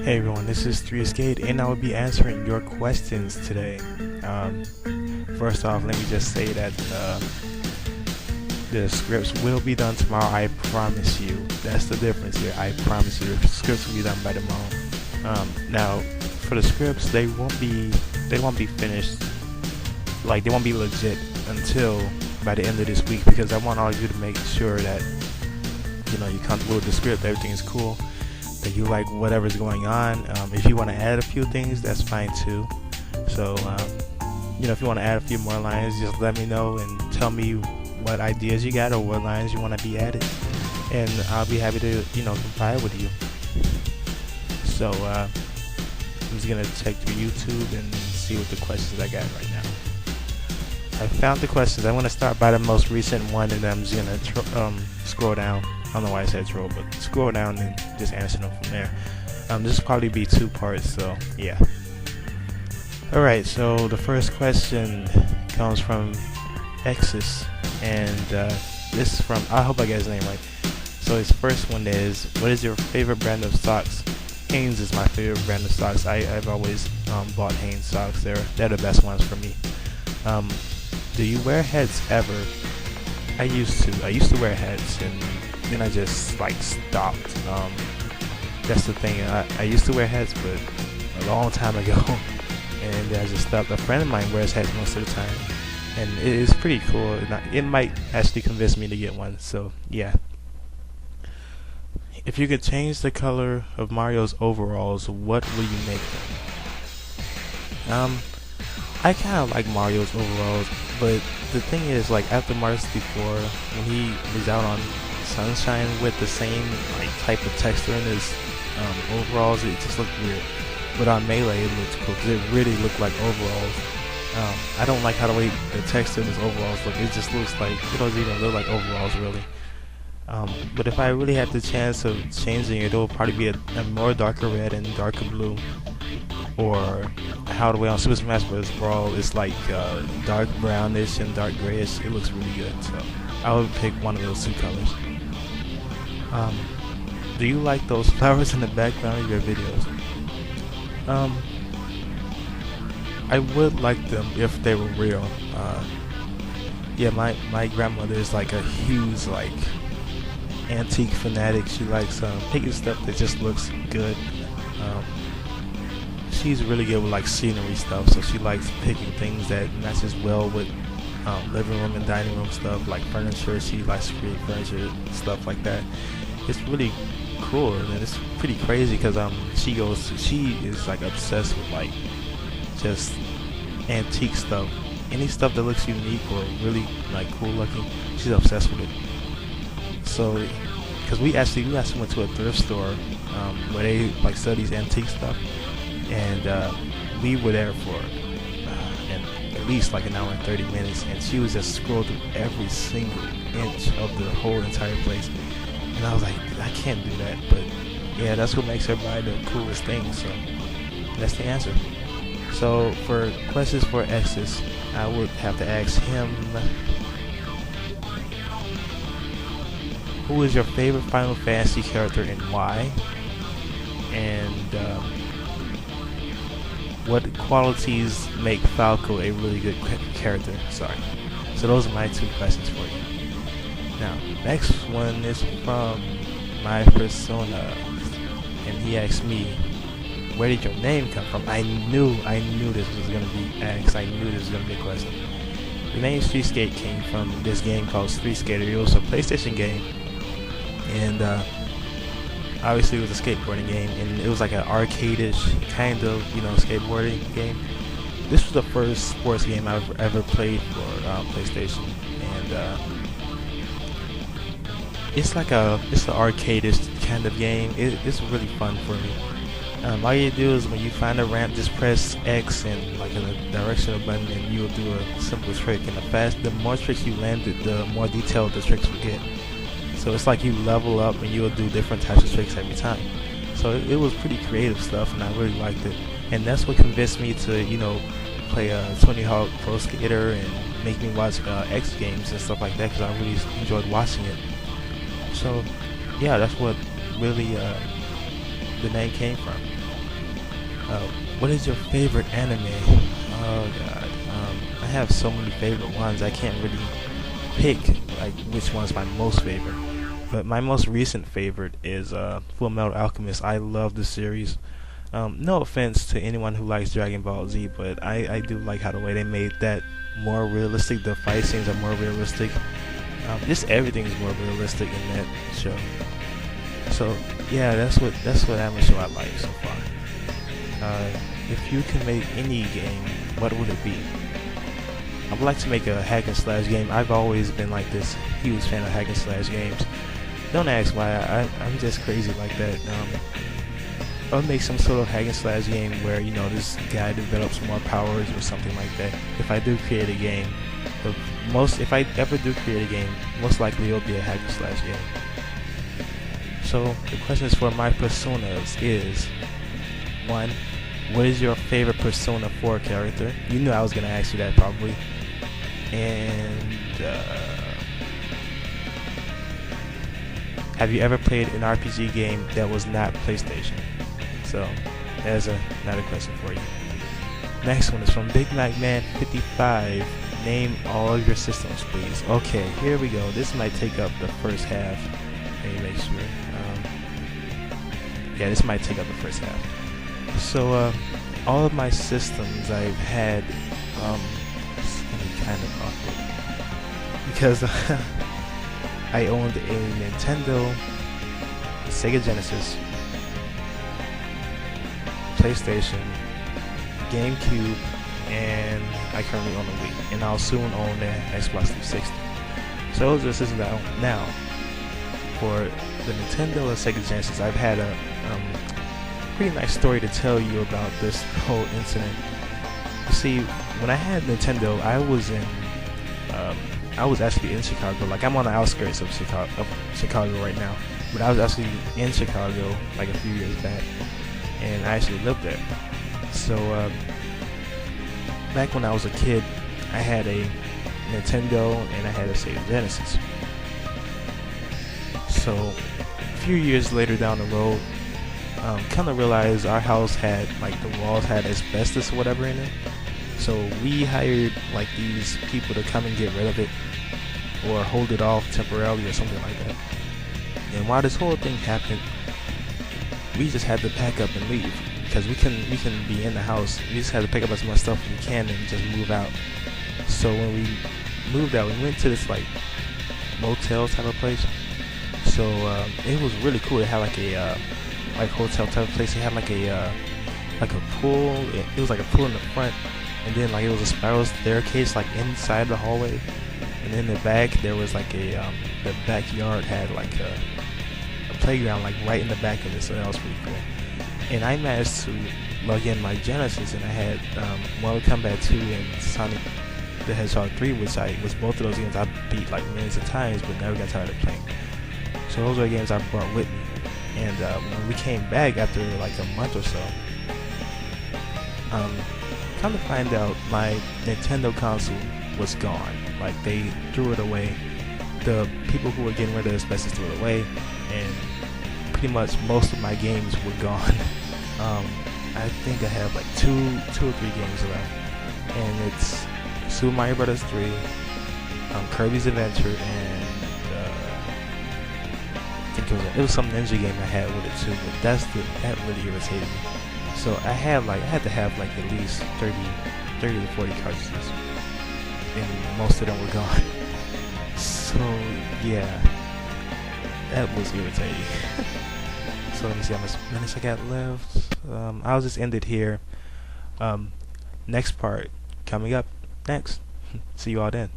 Hey everyone, this is 3Skate and I will be answering your questions today. Um, First off, let me just say that the scripts will be done tomorrow, I promise you. That's the difference here, I promise you. The scripts will be done by tomorrow. Now, for the scripts, they won't be finished, like they won't be legit until by the end of this week because I want all of you to make sure that, you're comfortable with the script, everything is cool, that you like whatever's going on. If you want to add a few things, that's fine too. So, if you want to add a few more lines, just let me know and tell me what ideas you got or what lines you want to be added, and I'll be happy to, comply with you. So, I'm just gonna check through YouTube and see what the questions I got right now. I found the questions. I'm gonna start by the most recent one, and I'm just gonna scroll down. I don't know why I said troll, but scroll down and just answer them from there. This will probably be two parts, so yeah. Alright, so the first question comes from Exis, and this is from, I hope I get his name right. So his first one is, what is your favorite brand of socks? Hanes is my favorite brand of socks. I've always bought Hanes socks. They're the best ones for me. Do you wear hats ever? I used to wear hats, and then I just stopped. That's the thing. I used to wear hats, but a long time ago, and I just stopped. A friend of mine wears hats most of the time, and it is pretty cool. It might actually convince me to get one. So yeah. If you could change the color of Mario's overalls, what will you make them? I kind of like Mario's overalls, but the thing is, after Mario 64, when he was out on Sunshine with the same type of texture in his overalls, it just looked weird. But on Melee, it looked cool because it really looked like overalls. I don't like how the way the texture in his overalls look. It just looks like it doesn't even look like overalls really. But if I really had the chance of changing it, will probably be a more darker red and darker blue. Or how the way on Super Smash Bros. Brawl is dark brownish and dark grayish. It looks really good, so I would pick one of those two colors. Do you like those flowers in the background of your videos? I would like them if they were real. Yeah, my grandmother is a huge antique fanatic. She likes picking stuff that just looks good. She's really good with scenery stuff, so she likes picking things that matches well with living room and dining room stuff, like furniture. She likes to create furniture, stuff like that. It's really cool, and it's pretty crazy because she is obsessed with just antique stuff. Any stuff that looks unique or really cool looking, she's obsessed with it. So, because we actually went to a thrift store where they sell these antique stuff, and we were there for at least an hour and 30 minutes, and she was just scrolling through every single inch of the whole entire place, and I was like, I can't do that, but yeah, that's what makes her buy the coolest things, so that's the answer. So for questions for Exes, I would have to ask him, who is your favorite Final Fantasy character and why? And what qualities make Falco a really good character? Sorry. So those are my two questions for you. Now, next one is from my persona, and he asked me, where did your name come from? I knew this was gonna be asked. I knew this was gonna be a question. The name Street Skate came from this game called Street Skater. It was a PlayStation game, and obviously it was a skateboarding game, and it was an arcade-ish kind of skateboarding game. This was the first sports game I've ever played for PlayStation, and it's an arcade-ish kind of game. It's really fun for me. All you do is when you find a ramp, just press X and in a directional button, and you'll do a simple trick. And the more tricks you landed, the more detailed the tricks will get. So it's you level up, and you'll do different types of tricks every time. So it was pretty creative stuff, and I really liked it. And that's what convinced me to play Tony Hawk Pro Skater and make me watch X Games and stuff like that, because I really enjoyed watching it. So yeah, that's what really the name came from. What is your favorite anime? Oh god, I have so many favorite ones. I can't really pick like which one's my most favorite. But my most recent favorite is Full Metal Alchemist. I love the series. No offense to anyone who likes Dragon Ball Z, but I do like how the way they made that more realistic. The fight scenes are more realistic. Just everything's more realistic in that show. So yeah, that's what anime show I like so far. If you can make any game, what would it be? I would like to make a hack and slash game. I've always been like this huge fan of hack and slash games. Don't ask why. I'm just crazy like that. I would make some sort of hack and slash game where this guy develops more powers or something like that. If I do create a game, if I ever do create a game, most likely it'll be a hack and slash game. So the questions for my personas is: 1. What is your favorite Persona 4 character? You knew I was gonna ask you that probably. And have you ever played an RPG game that was not PlayStation? So there's another question for you. Next one is from Big Mac Man 55. Name all of your systems, please. Okay, here we go. This might take up the first half. Let me make sure. Yeah, this might take up the first half. So all of my systems I've had. It's gonna be kind of awkward because I owned a Nintendo, a Sega Genesis, PlayStation, GameCube, and I currently own a Wii, and I'll soon own an Xbox 360. So those are the systems I own now. For the Nintendo and Sega Genesis, I've had a pretty nice story to tell you about this whole incident. You see, when I had Nintendo, I was actually in Chicago. Like, I'm on the outskirts of Chicago right now, but I was actually in Chicago like a few years back, and I actually lived there. So back when I was a kid, I had a Nintendo and I had a Sega Genesis. So a few years later down the road, kind of realized our house had, like, the walls had asbestos or whatever in it. So we hired like these people to come and get rid of it or hold it off temporarily or something like that. And while this whole thing happened, we just had to pack up and leave because we couldn't be in the house. We just had to pick up as much stuff as we can and just move out. So when we moved out, we went to this like motel type of place. So it was really cool. It had like a like hotel type of place. It had like a pool. It was like a pool in the front, and then like it was a spiral staircase like inside the hallway. And in the back there was like the backyard had like a playground like right in the back of it. So that was pretty cool. And I managed to log in my Genesis, and I had Mortal Kombat 2 and Sonic the Hedgehog 3, which both of those games I beat like millions of times, but never got tired of playing. So those are the games I brought with me. And when we came back after like a month or so, come to find out my Nintendo console was gone. Like, they threw it away. The people who were getting rid of the asbestos threw it away, and pretty much most of my games were gone. I think I have like two or three games left, and it's Super Mario Bros. 3, Kirby's Adventure, and I think it was some ninja game I had with it too. But that really irritated me. So I had to have like at least 30 to 40 cartridges, and most of them were gone. So yeah, that was irritating. So let me see how much minutes I got left. I'll just end it here. Next part coming up next. See you all then.